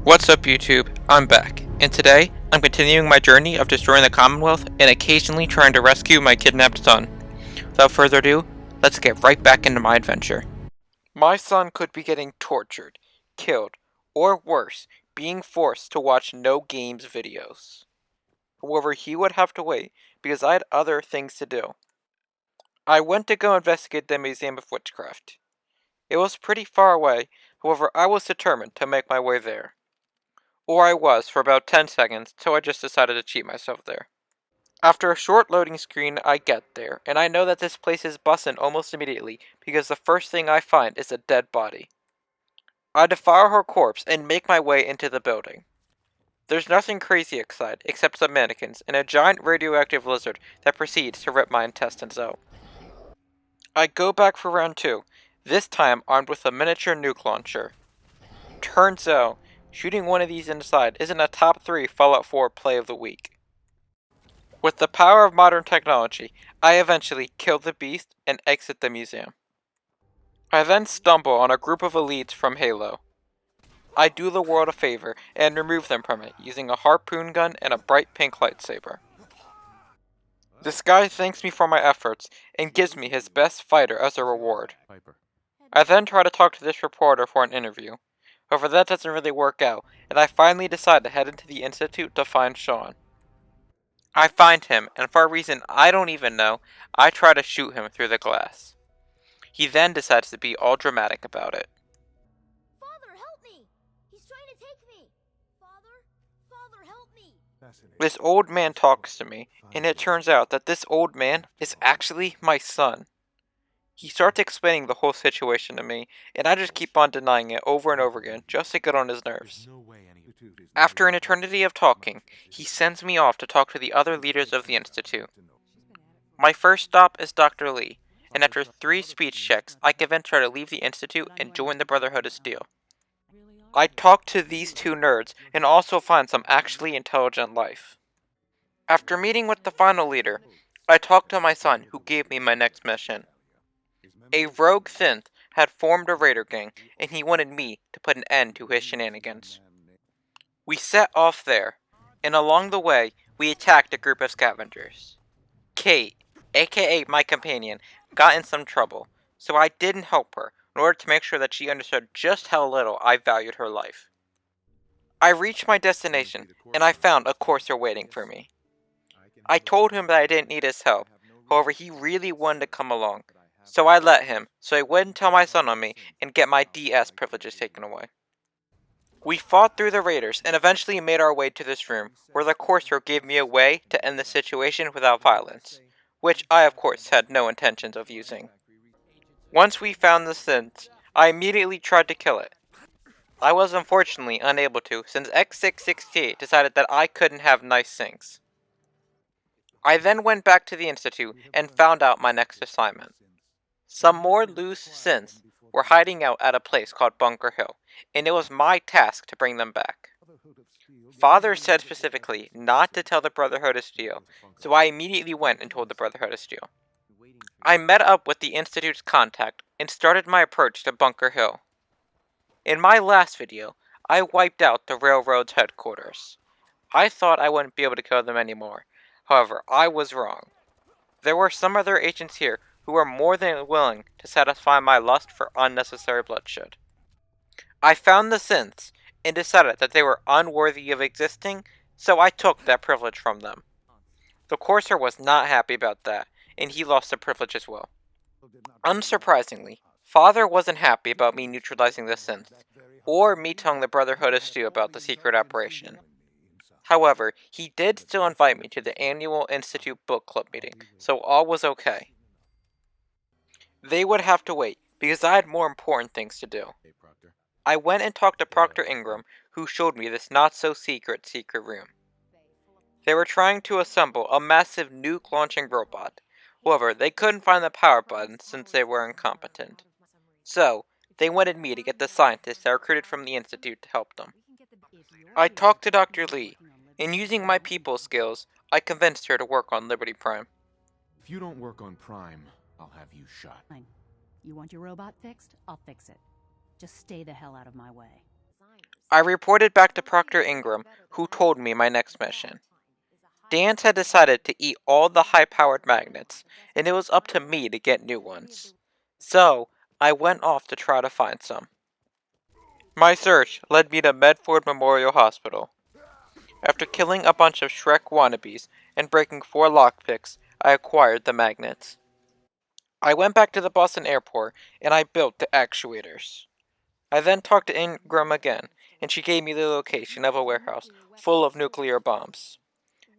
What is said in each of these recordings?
What's up YouTube? I'm back, and today I'm continuing my journey of destroying the Commonwealth and occasionally trying to rescue my kidnapped son. Without further ado, let's get right back into my adventure. My son could be getting tortured, killed, or worse, being forced to watch no games videos. However, he would have to wait because I had other things to do. I went to go investigate the Museum of Witchcraft. It was pretty far away, however I was determined to make my way there. Or I was for about 10 seconds, so I just decided to cheat myself there. After a short loading screen, I get there, and I know that this place is bussin' almost immediately, because the first thing I find is a dead body. I devour her corpse and make my way into the building. There's nothing crazy inside, except some mannequins, and a giant radioactive lizard that proceeds to rip my intestines out. I go back for round 2, this time armed with a miniature nuke launcher. Turns out, shooting one of these inside isn't a top 3 Fallout 4 play of the week. With the power of modern technology, I eventually kill the beast and exit the museum. I then stumble on a group of elites from Halo. I do the world a favor and remove them from it using a harpoon gun and a bright pink lightsaber. This guy thanks me for my efforts and gives me his best fighter as a reward. I then try to talk to this reporter for an interview. However, that doesn't really work out, and I finally decide to head into the Institute to find Sean. I find him, and for a reason I don't even know, I try to shoot him through the glass. He then decides to be all dramatic about it. Father, help me! He's trying to take me! Father, help me! This old man talks to me, and it turns out that this old man is actually my son. He starts explaining the whole situation to me, and I just keep on denying it over and over again, just to get on his nerves. After an eternity of talking, he sends me off to talk to the other leaders of the Institute. My first stop is Dr. Lee, and after 3 speech checks, I convince her to leave the Institute and join the Brotherhood of Steel. I talk to these 2 nerds, and also find some actually intelligent life. After meeting with the final leader, I talk to my son, who gave me my next mission. A rogue synth had formed a raider gang, and he wanted me to put an end to his shenanigans. We set off there, and along the way, we attacked a group of scavengers. Kate, aka my companion, got in some trouble, so I didn't help her in order to make sure that she understood just how little I valued her life. I reached my destination, and I found a courser waiting for me. I told him that I didn't need his help, however he really wanted to come along, so I let him, so he wouldn't tell my son on me and get my DS privileges taken away. We fought through the raiders and eventually made our way to this room, where the courser gave me a way to end the situation without violence, which I of course had no intentions of using. Once we found the synth, I immediately tried to kill it. I was unfortunately unable to, since X668 decided that I couldn't have nice things. I then went back to the Institute and found out my next assignment. Some more loose synths were hiding out at a place called Bunker Hill, and it was my task to bring them back. Father said specifically not to tell the Brotherhood of Steel, so I immediately went and told the Brotherhood of Steel. I met up with the Institute's contact and started my approach to Bunker Hill. In my last video, I wiped out the Railroad's headquarters. I thought I wouldn't be able to kill them anymore, however, I was wrong. There were some other agents here who were more than willing to satisfy my lust for unnecessary bloodshed. I found the synths and decided that they were unworthy of existing, so I took that privilege from them. The courser was not happy about that, and he lost the privilege as well. Unsurprisingly, Father wasn't happy about me neutralizing the synths, or me telling the Brotherhood of Steel about the secret operation. However, he did still invite me to the annual Institute book club meeting, so all was okay. They would have to wait, because I had more important things to do. I went and talked to Proctor Ingram, who showed me this not-so-secret room. They were trying to assemble a massive nuke-launching robot. However, they couldn't find the power button since they were incompetent. So, they wanted me to get the scientists I recruited from the Institute to help them. I talked to Dr. Lee, and using my people skills, I convinced her to work on Liberty Prime. If you don't work on Prime, I'll have you shot. Fine. You want your robot fixed? I'll fix it. Just stay the hell out of my way. I reported back to Proctor Ingram, who told me my next mission. Dan's had decided to eat all the high-powered magnets, and it was up to me to get new ones. So, I went off to try to find some. My search led me to Medford Memorial Hospital. After killing a bunch of Shrek wannabes and breaking 4 lockpicks, I acquired the magnets. I went back to the Boston airport and I built the actuators. I then talked to Ingram again, and she gave me the location of a warehouse full of nuclear bombs.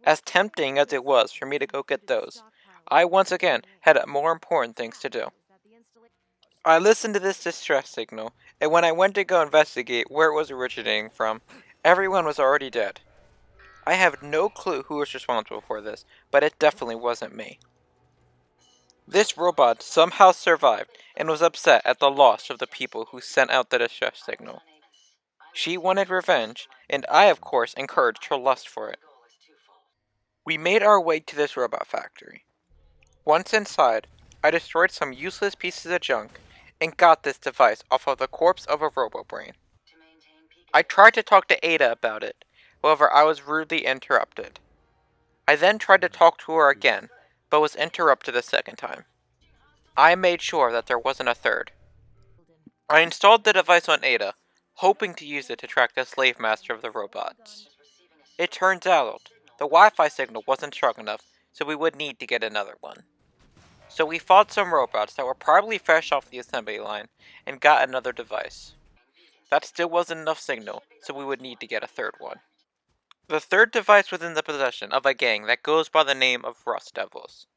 As tempting as it was for me to go get those, I once again had more important things to do. I listened to this distress signal, and when I went to go investigate where it was originating from, everyone was already dead. I have no clue who was responsible for this, but it definitely wasn't me. This robot somehow survived and was upset at the loss of the people who sent out the distress signal. She wanted revenge, and I of course encouraged her lust for it. We made our way to this robot factory. Once inside, I destroyed some useless pieces of junk and got this device off of the corpse of a robo-brain. I tried to talk to Ada about it, however I was rudely interrupted. I then tried to talk to her again, but was interrupted a second time. I made sure that there wasn't a third. I installed the device on Ada, hoping to use it to track the slave master of the robots. It turns out, the Wi-Fi signal wasn't strong enough, so we would need to get another one. So we fought some robots that were probably fresh off the assembly line, and got another device. That still wasn't enough signal, so we would need to get a third one. The third device was in the possession of a gang that goes by the name of Rust Devils.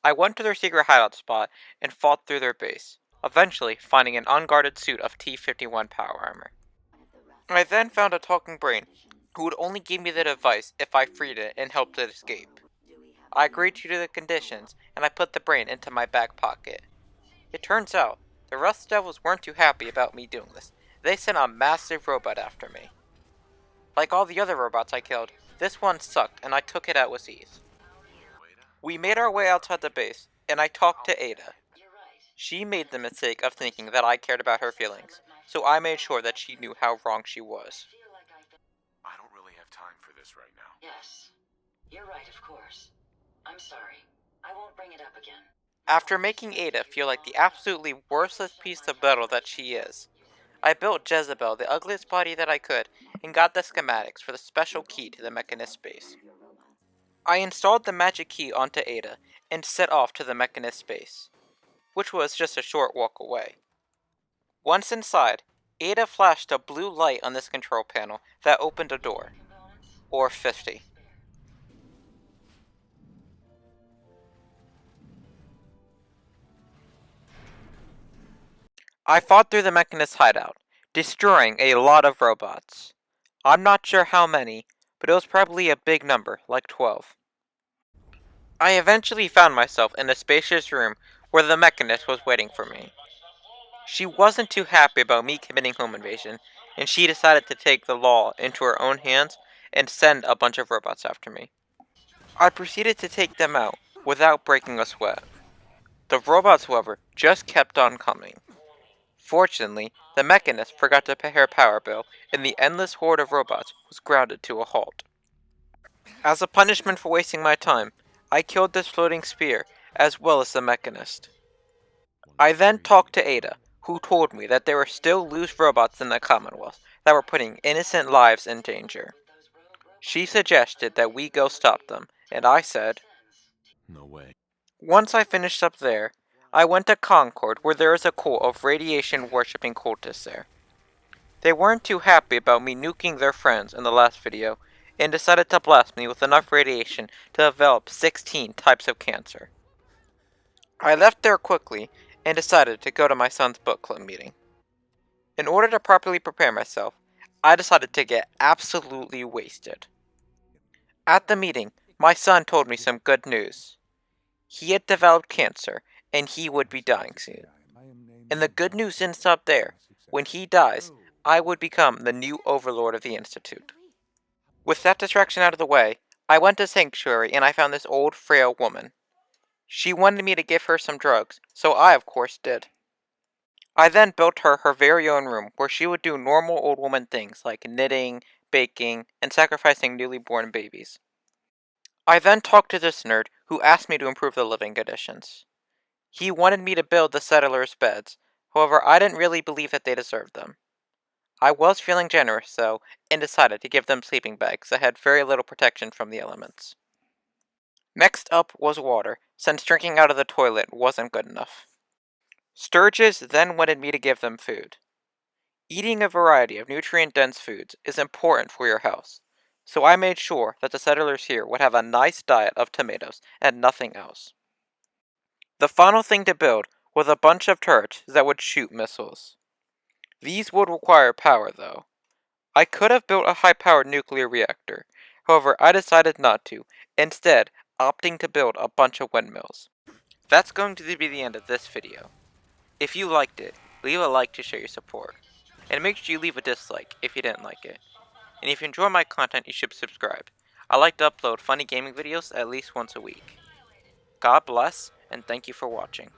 I went to their secret hideout spot and fought through their base, eventually finding an unguarded suit of T-51 power armor. I then found a talking brain, who would only give me the device if I freed it and helped it escape. I agreed to the conditions, and I put the brain into my back pocket. It turns out, the Rust Devils weren't too happy about me doing this. They sent a massive robot after me. Like all the other robots I killed, this one sucked and I took it out with ease. We made our way outside the base, and I talked to Ada. She made the mistake of thinking that I cared about her feelings, so I made sure that she knew how wrong she was. I don't really have time for this right now. Yes. You're right, of course. I'm sorry. I won't bring it up again. After making Ada feel like the absolutely worthless piece of metal that she is, I built Jezebel the ugliest body that I could, and got the schematics for the special key to the Mechanist base. I installed the magic key onto Ada, and set off to the Mechanist base, which was just a short walk away. Once inside, Ada flashed a blue light on this control panel that opened a door, or 50. I fought through the Mechanist hideout, destroying a lot of robots. I'm not sure how many, but it was probably a big number, like 12. I eventually found myself in a spacious room where the Mechanist was waiting for me. She wasn't too happy about me committing home invasion, and she decided to take the law into her own hands and send a bunch of robots after me. I proceeded to take them out without breaking a sweat. The robots, however, just kept on coming. Fortunately, the Mechanist forgot to pay her power bill, and the endless horde of robots was grounded to a halt. As a punishment for wasting my time, I killed this floating spear, as well as the Mechanist. I then talked to Ada, who told me that there were still loose robots in the Commonwealth that were putting innocent lives in danger. She suggested that we go stop them, and I said, No way. Once I finished up there, I went to Concord, where there is a cult of radiation-worshipping cultists there. They weren't too happy about me nuking their friends in the last video, and decided to blast me with enough radiation to develop 16 types of cancer. I left there quickly, and decided to go to my son's book club meeting. In order to properly prepare myself, I decided to get absolutely wasted. At the meeting, my son told me some good news. He had developed cancer, and he would be dying soon. And the good news didn't stop there. When he dies, I would become the new overlord of the Institute. With that distraction out of the way, I went to Sanctuary and I found this old, frail woman. She wanted me to give her some drugs, so I of course did. I then built her her very own room where she would do normal old woman things like knitting, baking, and sacrificing newly born babies. I then talked to this nerd who asked me to improve the living conditions. He wanted me to build the settlers' beds, however I didn't really believe that they deserved them. I was feeling generous though, and decided to give them sleeping bags that had very little protection from the elements. Next up was water, since drinking out of the toilet wasn't good enough. Sturgis then wanted me to give them food. Eating a variety of nutrient-dense foods is important for your health, so I made sure that the settlers here would have a nice diet of tomatoes and nothing else. The final thing to build was a bunch of turrets that would shoot missiles. These would require power though. I could have built a high-powered nuclear reactor, however I decided not to, instead opting to build a bunch of windmills. That's going to be the end of this video. If you liked it, leave a like to show your support, and make sure you leave a dislike if you didn't like it. And if you enjoy my content, you should subscribe. I like to upload funny gaming videos at least once a week. God bless, and thank you for watching.